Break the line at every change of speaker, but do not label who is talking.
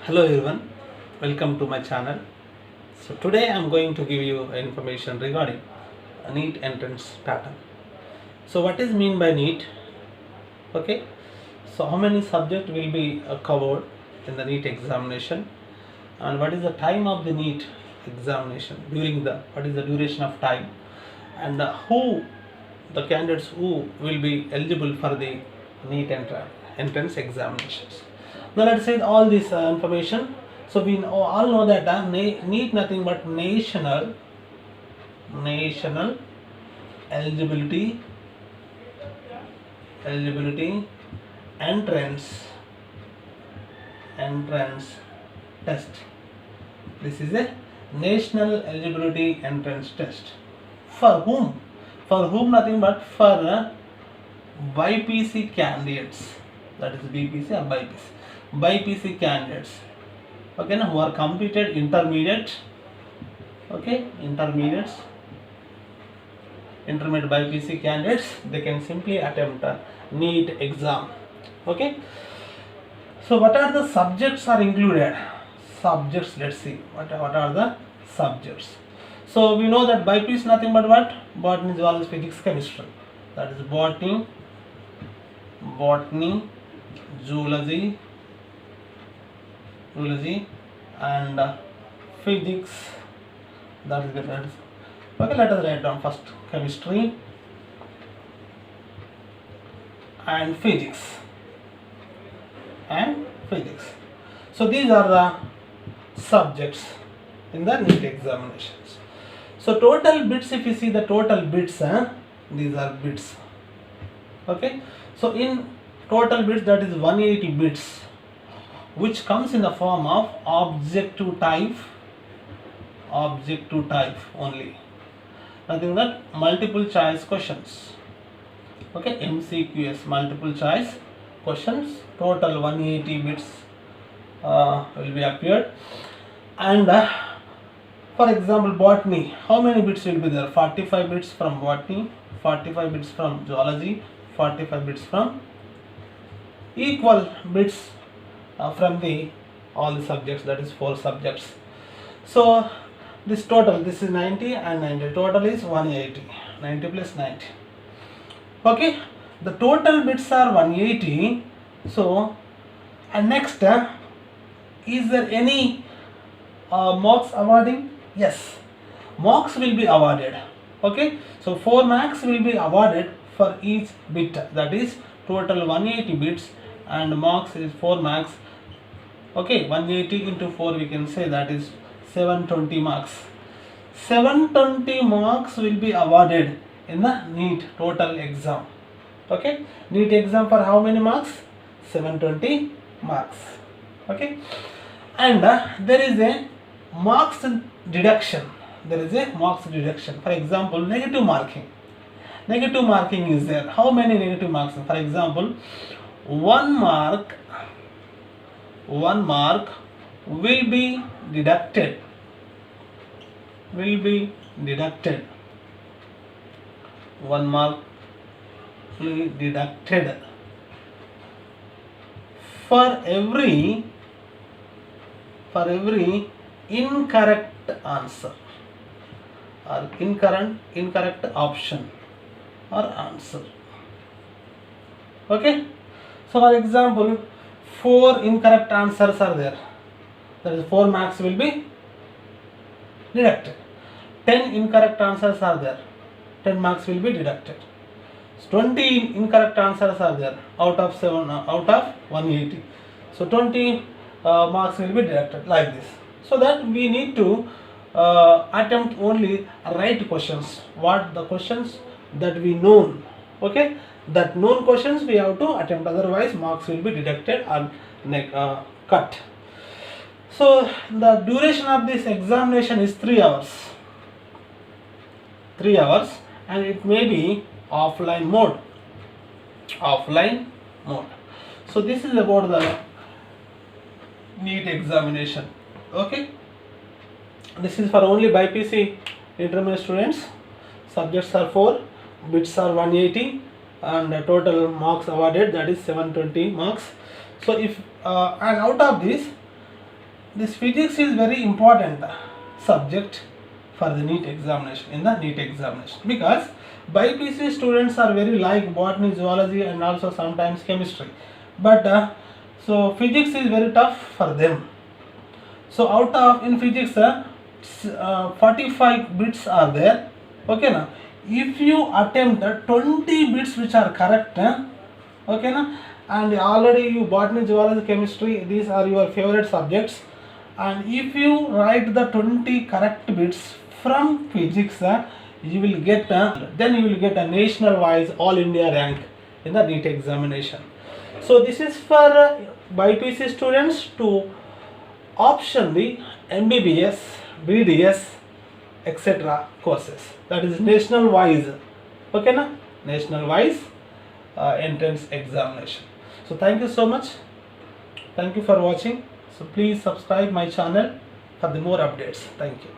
Hello everyone, welcome to my channel. So today I am going to give you information regarding a NEET entrance pattern. So what is mean by NEET? Okay, so how many subject will be covered in the NEET examination, and what is the time of the NEET examination during the what is the duration of time, and who the candidates who will be eligible for the NEET entrance examinations. Now let's say all this information. So we all know that NEET nothing but national eligibility entrance test. This is a national eligibility entrance test. For whom? For whom nothing but for BPC candidates. That is BPC or BPC. BPC candidates. Okay, now who are completed intermediate. Okay, intermediate BPC candidates, they can simply attempt a NEET exam. Okay, so what are the subjects are included? Subjects, let's see what are the subjects. So we know that BPC is nothing but what? Botany, zoology, physics, chemistry. That is botany, zoology, and physics. That is different. Okay, let us write down first chemistry and physics So these are the subjects in the NEET examinations. So total bits, if you see the total bits, these are bits. Okay, so in total bits, that is 180 bits, which comes in the form of objective type only. Nothing that multiple choice questions. Okay, MCQs, multiple choice questions. Total 180 bits will be appeared. And for example, botany, how many bits will be there? 45 bits from botany, 45 bits from zoology, 45 bits from equal bits from the all the subjects, that is 4 subjects. So this total, this is 90 and 90, total is 180, 90 plus 90. Okay, the total bits are 180. So and next, is there any marks awarding? Yes, marks will be awarded. Okay, so 4 marks will be awarded for each bit, that is total 180 bits and marks is 4 marks. Okay, 180 into 4 we can say that is 720 marks. 720 marks will be awarded in the NEET total exam. Okay, NEET exam for how many marks? 720 marks. Okay, and there is a marks deduction. For example, negative marking. Negative marking is there. How many negative marks? For example, 1 mark will be deducted. 1 mark will be deducted for every incorrect answer or incorrect option or answer. Okay, so for example, 4 incorrect answers are there, that is 4 marks will be deducted. 10 incorrect answers are there, 10 marks will be deducted. 20 incorrect answers are there out of 180, so 20 marks will be deducted, like this. So that we need to attempt only right questions, what the questions that we known. Okay, that known questions we have to attempt, otherwise marks will be deducted or cut. So the duration of this examination is 3 hours. 3 hours, and it may be offline mode. So this is about the NEET examination. Okay, this is for only BPC intermediate students. Subjects are 4, bits are 180, and total marks awarded, that is 720 marks. So if and out of this this physics is very important subject for the NEET examination, in the NEET examination, because BPC students are very like botany, zoology and also sometimes chemistry, but so physics is very tough for them. So out of in physics 45 bits are there, okay na. If you attempt 20 bits which are correct, okay na, and already you botany, zoology, chemistry, these are your favorite subjects, and if you write the 20 correct bits from physics, you will get then you will get a national wise all India rank in the NEET examination. So this is for BPC students to option the MBBS, BDS, etc. courses, that is national wise, okay na, national wise entrance examination. So thank you so much, thank you for watching. So please subscribe my channel for the more updates. Thank you.